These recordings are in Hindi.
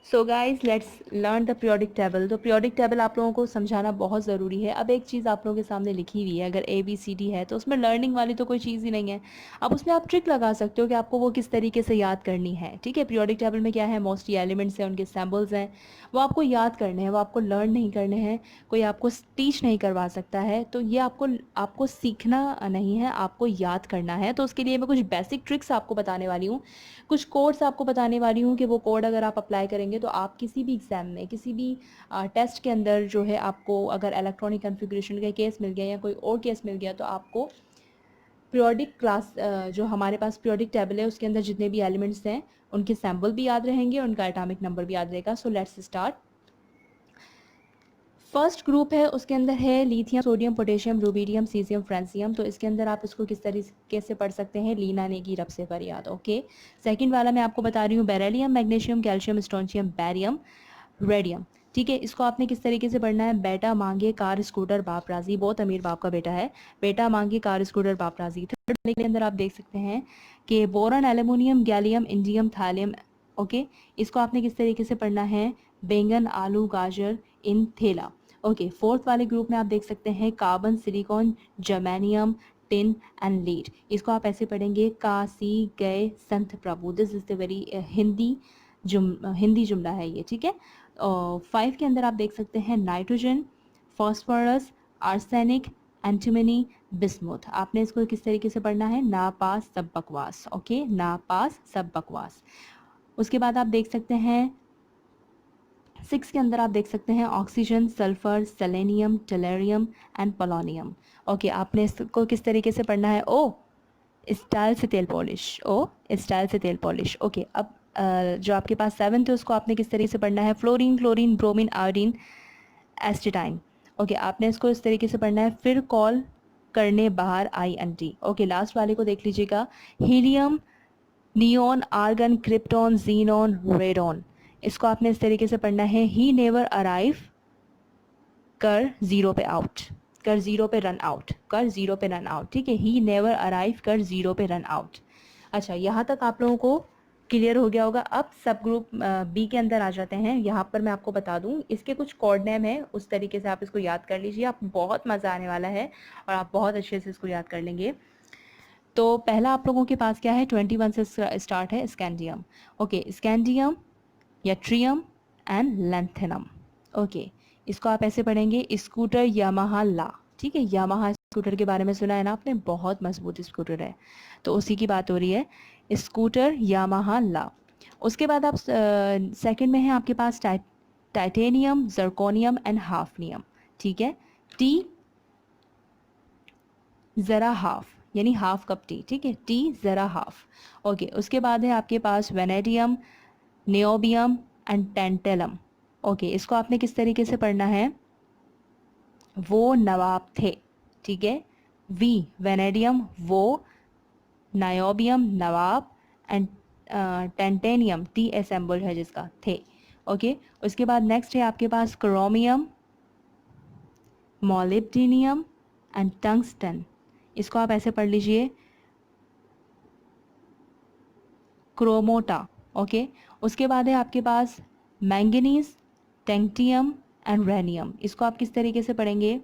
So guys let's learn the periodic table. तो पीरियोडिक टेबल आप लोगों को समझाना बहुत ज़रूरी है। अब एक चीज़ आप लोगों के सामने लिखी हुई है, अगर ABCD है तो उसमें लर्निंग वाली तो कोई चीज़ ही नहीं है। अब उसमें आप ट्रिक लगा सकते हो कि आपको वो किस तरीके से याद करनी है। ठीक है, पीरियोडिक टेबल में क्या है, मोस्टली एलिमेंट्स हैं, उनके सैम्बल्स हैं, वो आपको याद करने हैं, वो आपको लर्न नहीं करने हैं, कोई आपको टीच नहीं करवा सकता है। तो ये आपको आपको सीखना नहीं है, आपको याद करना है। तो उसके लिए मैं कुछ बेसिक ट्रिक्स आपको बताने वाली हूँ, कुछ कोड्स आपको बताने वाली हूँ कि वो कोड अगर आप अप्लाई करेंगे तो आप किसी भी एग्ज़ाम में, किसी भी टेस्ट के अंदर जो है, आपको अगर इलेक्ट्रॉनिक कन्फिग्रेशन का केस मिल गया या कोई और केस मिल गया तो आपको पीरियोडिक क्लास, जो हमारे पास पीरियोडिक टेबल है उसके अंदर जितने भी एलिमेंट्स हैं उनके सैम्पल भी याद रहेंगे, उनका एटॉमिक नंबर भी याद रहेगा। So let's start. First group है, उसके अंदर है lithium, sodium, potassium, rubidium, caesium, francium. तो इसके अंदर आप इसको किस तरीके से पढ़ सकते हैं, लीना ने की रब से फरियाद। ओके, सेकंड वाला मैं आपको बता रही हूँ, beryllium, magnesium, calcium, strontium, barium, radium. ठीक है, इसको आपने किस तरीके से पढ़ना है, बेटा मांगे कार स्कूटर बाप राजी, बहुत अमीर बाप का बेटा है, बेटा मांगे कार स्कूटर बाप राजी। थर्ड वाले के अंदर आप देख सकते हैं कि boron, aluminium, gallium, indium, thallium. Okay, इसको आपने किस तरीके से पढ़ना है, बैंगन, आलू, गाजर इन थैला। ओके, फोर्थ वाले ग्रुप में आप देख सकते हैं carbon, silicon, germanium, tin and lead. इसको आप ऐसे पढ़ेंगे, काशी गए संत प्रभु। This is the very Hindi जुमला है ये। ठीक है, फाइव के अंदर आप देख सकते हैं nitrogen, phosphorus, arsenic, antimony, bismuth. आपने इसको किस तरीके से पढ़ना है, ना पास सब बकवास। ओके, ना पास सब बकवास। उसके बाद आप देख सकते हैं सिक्स के अंदर आप देख सकते हैं oxygen, sulphur, selenium, टेलेरियम and polonium. Okay, आपने इसको किस तरीके से पढ़ना है, ओ स्टाइल से तेल पॉलिश, ओ स्टाइल से तेल पॉलिश। ओके, अब जो आपके पास सेवन्थ है उसको आपने किस तरीके से पढ़ना है, fluorine, chlorine, bromine, iodine, astatine. Okay, आपने इसको इस तरीके से पढ़ना है, फिर कॉल करने बाहर INT। ओके, लास्ट वाले को देख लीजिएगा, helium, neon, argon, krypton, xenon, radon. इसको आपने इस तरीके से पढ़ना है, ही नेवर अराइव, कर जीरो पे आउट, कर जीरो पे रन आउट, कर जीरो पे रन आउट। ठीक है, ही नेवर अराइव, कर जीरो पे रन आउट। अच्छा, यहाँ तक आप लोगों को क्लियर हो गया होगा। अब सब ग्रुप B के अंदर आ जाते हैं। यहाँ पर मैं आपको बता दूँ, इसके कुछ कोड नेम है, उस तरीके से आप इसको याद कर लीजिए, आप बहुत मज़ा आने वाला है और आप बहुत अच्छे से इसको याद कर लेंगे। तो पहला आप लोगों के पास क्या है, 21 से स्टार्ट है, scandium. Okay, scandium, yttrium and lanthanum. Okay, इसको आप ऐसे पढ़ेंगे, स्कूटर यामाहा ला। ठीक है, यामाहा स्कूटर के बारे में सुना है ना आपने, बहुत मजबूत स्कूटर है, तो उसी की बात हो रही है, स्कूटर यामाहा ला। उसके बाद आप सेकंड में है आपके पास टाइटेनियम, जर्कोनियम एंड हाफनियम। ठीक है, टी ज़रा हाफ, यानी हाफ कप टी। ठीक है, टी ज़रा हाफ। ओके, उसके बाद है आपके पास vanadium, niobium and tantalum. Okay, इसको आपने किस तरीके से पढ़ना है, वो नवाब थे। ठीक है, वी वेनेडियम वो, नायोबियम नवाब एंड टेंटेनियम टी असेंबल्ड है जिसका, थे। ओके, उसके बाद नेक्स्ट है आपके पास क्रोमियम, मोलिब्डेनियम एंड टंगस्टन। इसको आप ऐसे पढ़ लीजिए, क्रोमोटा। ओके, उसके बाद है आपके पास मैंगनीज, टेंटियम एंड रेनियम। इसको आप किस तरीके से पढ़ेंगे,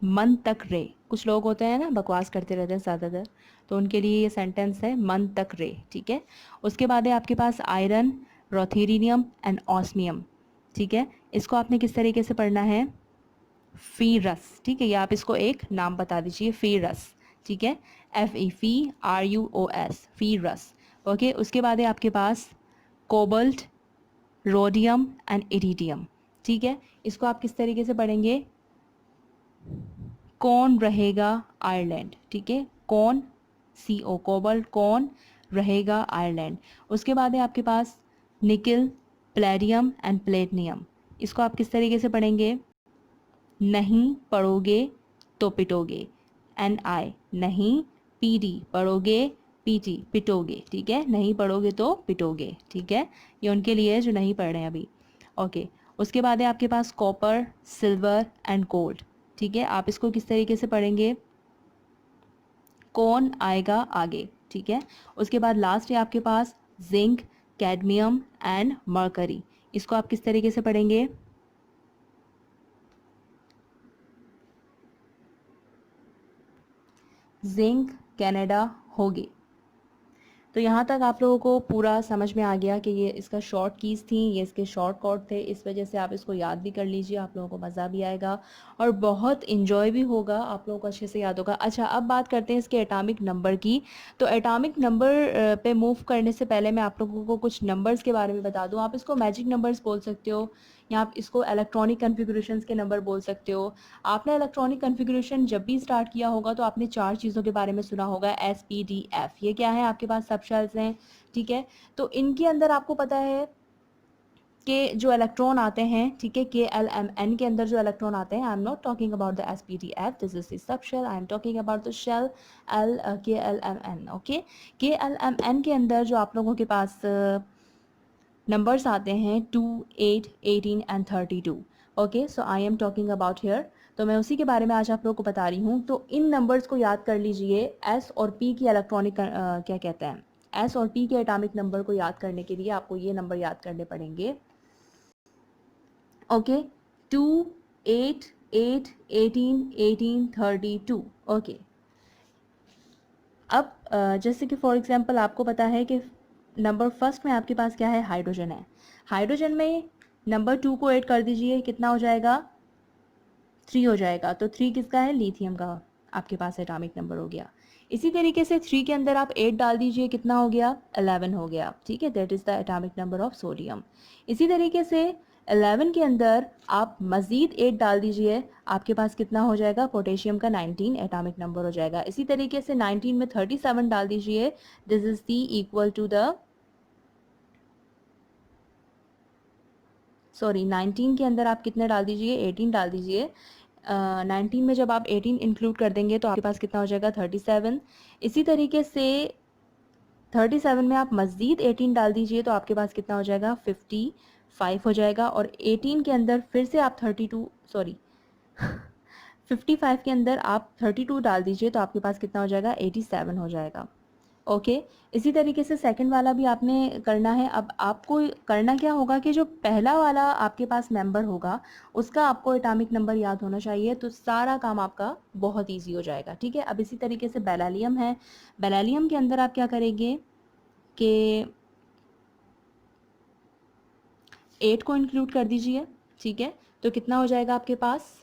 मन तक रे। कुछ लोग होते हैं ना, बकवास करते रहते हैं ज़्यादातर, तो उनके लिए ये सेंटेंस है, मन तक रे। ठीक है, उसके बाद है आपके पास आयरन, रोथेरियम एंड ऑस्मियम। ठीक है, इसको आपने किस तरीके से पढ़ना है, फीरस। ठीक है, ये आप इसको एक नाम बता दीजिए, फीरस। ठीक है, FEFRUOS, फीरस। ओके, उसके बाद है आपके पास कोबल्ट, रोडियम एंड इरिडियम। ठीक है, इसको आप किस तरीके से पढ़ेंगे, कौन रहेगा आयरलैंड। ठीक है, कौन, CO, कोबल्ट, कौन रहेगा आयरलैंड। उसके बाद है आपके पास निकिल, प्लेडियम एंड प्लेटिनियम। इसको आप किस तरीके से पढ़ेंगे, नहीं पढ़ोगे तो पिटोगे, NI, नहीं, PD पढ़ोगे, PT पिटोगे। ठीक है, नहीं पढ़ोगे तो पिटोगे। ठीक है, ये उनके लिए है जो नहीं पढ़ रहे हैं अभी। ओके, उसके बाद है आपके पास कॉपर, सिल्वर एंड गोल्ड। ठीक है, आप इसको किस तरीके से पढ़ेंगे, कौन आएगा आगे। ठीक है, उसके बाद लास्ट है आपके पास जिंक, कैडमियम एंड मर्करी। इसको आप किस तरीके से पढ़ेंगे? जिंक, कनाडा, होगी। तो यहाँ तक आप लोगों को पूरा समझ में आ गया कि ये इसका शॉर्ट कीज़ थी, ये इसके शॉर्ट कोड थे। इस वजह से आप इसको याद भी कर लीजिए, आप लोगों को मज़ा भी आएगा और बहुत इन्जॉय भी होगा, आप लोगों को अच्छे से याद होगा। अच्छा, अब बात करते हैं इसके एटॉमिक नंबर की। तो एटॉमिक नंबर पे मूव करने से पहले मैं आप लोगों को कुछ नंबर्स के बारे में बता दूँ। आप इसको मैजिक नंबर्स बोल सकते हो या आप इसको इलेक्ट्रॉनिक कन्फिगरेशंस के नंबर बोल सकते हो। आपने इलेक्ट्रॉनिक कन्फिगरेशन जब भी स्टार्ट किया होगा तो आपने 4 चीज़ों के बारे में सुना होगा, SPDF। ये क्या है? आपके पास सब शेल्स हैं, ठीक है। तो इनके अंदर आपको पता है कि जो इलेक्ट्रॉन आते हैं, ठीक है, KLMN के अंदर जो इलेक्ट्रॉन आते हैं, I am not talking about the SPDF, this is the sub shell, I am talking about the shell KLMN। Okay, KLMN के अंदर जो आप लोगों के पास नंबर्स आते हैं 2, 8, 18 and 32। Okay, so I am talking about here. तो मैं उसी के बारे में आज आप लोगों को बता रही हूँ। तो इन नंबर्स को याद कर लीजिए। एस और पी की इलेक्ट्रॉनिक क्या कहते हैं, एस और पी के एटॉमिक नंबर को याद करने के लिए आपको ये नंबर याद करने पड़ेंगे। ओके, 2, 8, 8, 18, 18, 32। ओके, अब जैसे कि फॉर एग्जांपल आपको पता है कि नंबर फर्स्ट में आपके पास क्या है? हाइड्रोजन है। हाइड्रोजन में नंबर 2 को ऐड कर दीजिए, कितना हो जाएगा? 3 हो जाएगा। तो 3 किसका है? लिथियम का आपके पास एटॉमिक नंबर हो गया। इसी तरीके से 3 के अंदर आप 8 डाल दीजिए, कितना हो गया? 11 हो गया, ठीक है। That is the atomic number of sodium. इसी तरीके से 11 के अंदर आप मज़ीद 8 डाल दीजिए, आपके पास कितना हो जाएगा? पोटेशियम का 19 एटॉमिक नंबर हो जाएगा। इसी तरीके से 19 में 37 डाल दीजिए, this is the equal to the, sorry 19 के अंदर आप कितने डाल दीजिए? 18 डाल दीजिए। 19 में जब आप 18 इंक्लूड कर देंगे तो आपके पास कितना हो जाएगा? 37। इसी तरीके से 37 में आप मज़ीद 18 डाल दीजिए तो आपके पास कितना हो जाएगा? 55 हो जाएगा। और 18 के अंदर फिर से आप 32, सॉरी 55 के अंदर आप 32 डाल दीजिए तो आपके पास कितना हो जाएगा? 87 हो जाएगा। ओके, इसी तरीके से सेकंड वाला भी आपने करना है। अब आपको करना क्या होगा कि जो पहला वाला आपके पास मेंबर होगा उसका आपको एटॉमिक नंबर याद होना चाहिए, तो सारा काम आपका बहुत इजी हो जाएगा, ठीक है। अब इसी तरीके से बेरिलियम है। बेरिलियम के अंदर आप क्या करेंगे कि 8 को इंक्लूड कर दीजिए, ठीक है। तो कितना हो जाएगा आपके पास?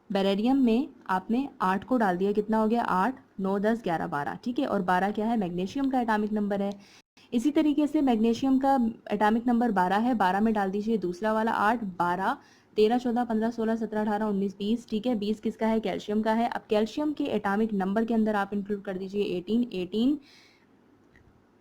बेरिलियम में आपने 8 को डाल दिया, कितना हो गया? 8, 9, 10, 11, 12, ठीक है। और 12 क्या है? मैग्नीशियम का एटॉमिक नंबर है। इसी तरीके से मैग्नीशियम का एटॉमिक नंबर 12 है, 12 में डाल दीजिए दूसरा वाला 8, 12, 13, 14, 15, 16, 17, 18, 19, 20, ठीक है। 20 किसका है? कैल्शियम का है। अब कैल्शियम के एटॉमिक नंबर के अंदर आप इंक्लूड कर दीजिए 18, 18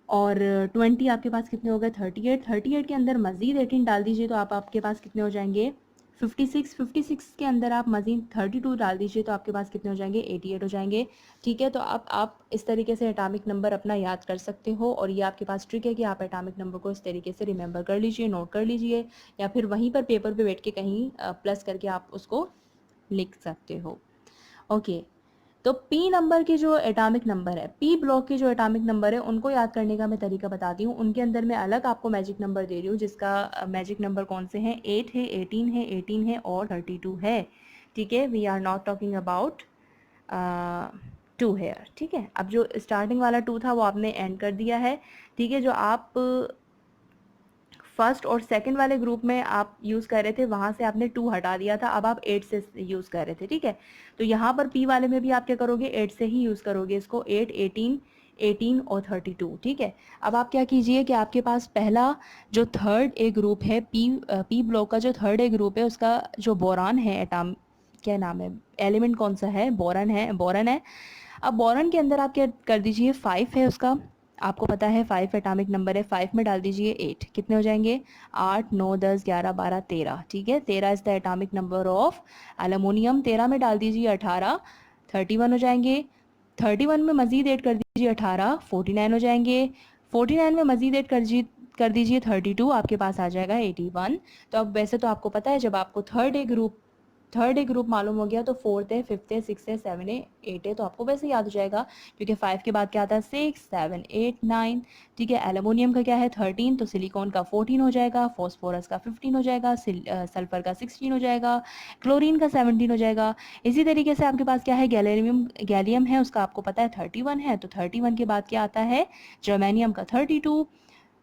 और 20 आपके पास कितने हो गए? 38, 38 के अंदर मज़ीद 18 डाल दीजिए तो आपके पास कितने हो जाएंगे? 56, 56 के अंदर आप मज़ीद 32 डाल दीजिए तो आपके पास कितने हो जाएंगे? 88 हो जाएंगे, ठीक है। तो अब आप इस तरीके से एटॉमिक नंबर अपना याद कर सकते हो और ये आपके पास ट्रिक है कि आप एटॉमिक नंबर को इस तरीके से रिमेंबर कर लीजिए, नोट कर लीजिए, या फिर वहीं पर पेपर पे बैठ के कहीं प्लस करके आप उसको लिख सकते हो। ओके, तो पी नंबर के जो एटॉमिक नंबर है, पी ब्लॉक के जो एटॉमिक नंबर है, उनको याद करने का मैं तरीका बताती हूँ। उनके अंदर मैं अलग आपको मैजिक नंबर दे रही हूँ, जिसका मैजिक नंबर कौन से हैं? 8 है, 18 है, 18 है और 32 है, ठीक है। We are not talking about 2 here, ठीक है। अब जो स्टार्टिंग वाला 2 था वो आपने एंड कर दिया है, ठीक है। जो आप फर्स्ट और सेकंड वाले ग्रुप में आप यूज़ कर रहे थे वहाँ से आपने 2 हटा दिया था, अब आप 8 से यूज़ कर रहे थे, ठीक है। तो यहाँ पर पी वाले में भी आप क्या करोगे? 8 से ही यूज़ करोगे इसको, 8, 18, 18 और 32, ठीक है। अब आप क्या कीजिए कि आपके पास पहला जो थर्ड ए ग्रुप है, पी ब्लॉक का जो थर्ड ए ग्रुप है, उसका जो बोरान है, एटम क्या नाम है, एलिमेंट कौन सा है? बोरन है, बोरन है। अब बोरन के अंदर आप क्या कर दीजिए? 5 है उसका, आपको पता है 5 एटॉमिक नंबर है। 5 में डाल दीजिए 8, कितने हो जाएंगे? 8, 9, 10, 11, 12, 13, ठीक है। 13 is the atomic number of aluminium. 13 में डाल दीजिए 18, 31 हो जाएंगे। 31 में मज़ीद ऐड कर दीजिए 18, 49 हो जाएंगे। 49 में मज़ीद ऐड कर दीजिए 32, आपके पास आ जाएगा 81। तो अब वैसे तो आपको पता है जब आपको third A group third A group मालूम हो गया तो फोर्थ है, फिफ्थ है, सिक्स है, सेवन है, एट है, तो आपको वैसे याद हो जाएगा क्योंकि 5 के बाद क्या आता है 6, 7, 8, 9। ठीक है, एल्युमिनियम का क्या है 13, तो सिलिकॉन का 14 हो जाएगा, फॉस्फोरस का 15 हो जाएगा, सल्फर का 16 हो जाएगा, क्लोरीन का 17 हो जाएगा। इसी तरीके से आपके पास क्या है गैलियम है, उसका आपको पता है 31 है, तो 31 के बाद क्या आता है जर्मेनियम का 32,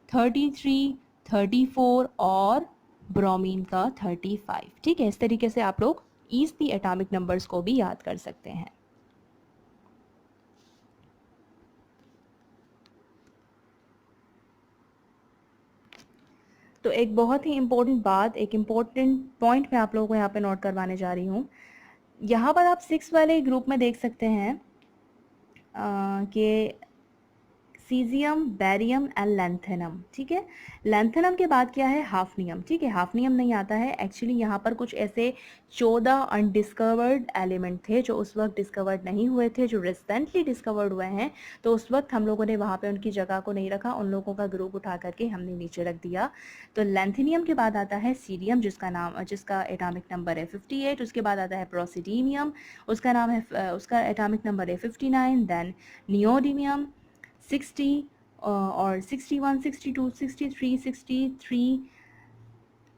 33, 34 और ब्रोमीन का 35। ठीक है, इस तरीके से आप लोग ईज़ली एटॉमिक नंबर्स को भी याद कर सकते हैं। तो एक बहुत ही इम्पोर्टेंट बात, एक इम्पोर्टेंट पॉइंट मैं आप लोगों को यहाँ पे नोट करवाने जा रही हूँ। यहाँ पर आप 6 वाले ग्रुप में देख सकते हैं कि सीजियम, बैरियम एंड लैंथेनम। ठीक है, लैंथेनम के बाद क्या है हाफनियम। ठीक है, हाफनियम नहीं आता है एक्चुअली, यहाँ पर कुछ ऐसे 14 अनडिस्कवर्ड एलिमेंट थे जो उस वक्त डिस्कवर्ड नहीं हुए थे, जो रिसेंटली डिस्कवर्ड हुए हैं, तो उस वक्त हम लोगों ने वहाँ पे उनकी जगह को नहीं रखा, उन लोगों का ग्रुप उठा करके हमने नीचे रख दिया। तो लैंथेनियम के बाद आता है सीरियम, जिसका एटॉमिक नंबर है 58। उसके बाद आता है प्रोसिडीनियम, उसका एटॉमिक नंबर है 59। देन नियोडिमियम 60 और 61, 62, 63,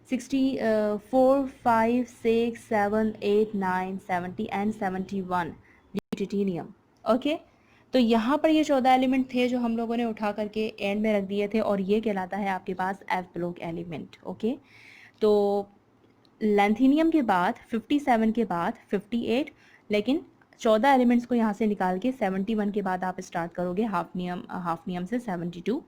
64, 5, 6, 7, 8, 9, 70 एंड 71 ल्यूटिनियम। ओके, तो यहाँ पर ये 14 एलिमेंट थे जो हम लोगों ने उठा करके एंड में रख दिए थे, और ये कहलाता है आपके पास एफ ब्लॉक एलिमेंट। ओके, तो लैंथीनियम के बाद 57 के बाद 58, लेकिन 14 एलिमेंट्स को यहाँ से निकाल के 71 के बाद आप स्टार्ट करोगे हाफनियम से 72।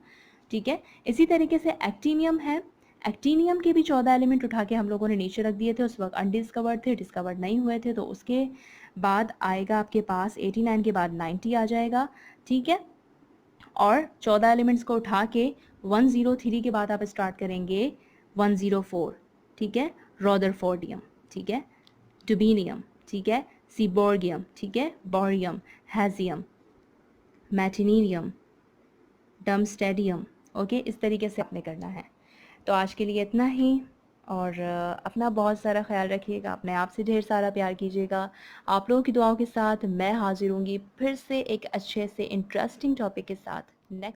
ठीक है, इसी तरीके से एक्टीनियम है, एक्टीनियम के भी 14 एलिमेंट उठा के हम लोगों ने नीचे रख दिए थे, उस वक्त अनडिस्कवर्ड थे, डिस्कवर्ड नहीं हुए थे, तो उसके बाद आएगा आपके पास 89 के बाद 90 आ जाएगा। ठीक है, और 14 एलिमेंट्स को उठा के 103 के बाद आप स्टार्ट करेंगे 104। ठीक है, रॉदरफोर्डियम। ठीक है, टुबिनियम। ठीक है, सीबोर्गियम। ठीक है, बोरियम, हैजियम, मैटिनीरियम, डमस्टेडियम। ओके, इस तरीके से आपने करना है। तो आज के लिए इतना ही, और अपना बहुत सारा ख्याल रखिएगा, अपने आप से ढेर सारा प्यार कीजिएगा। आप लोगों की दुआओं के साथ मैं हाजिर होंगी फिर से एक अच्छे से इंटरेस्टिंग टॉपिक के साथ नेक्स्ट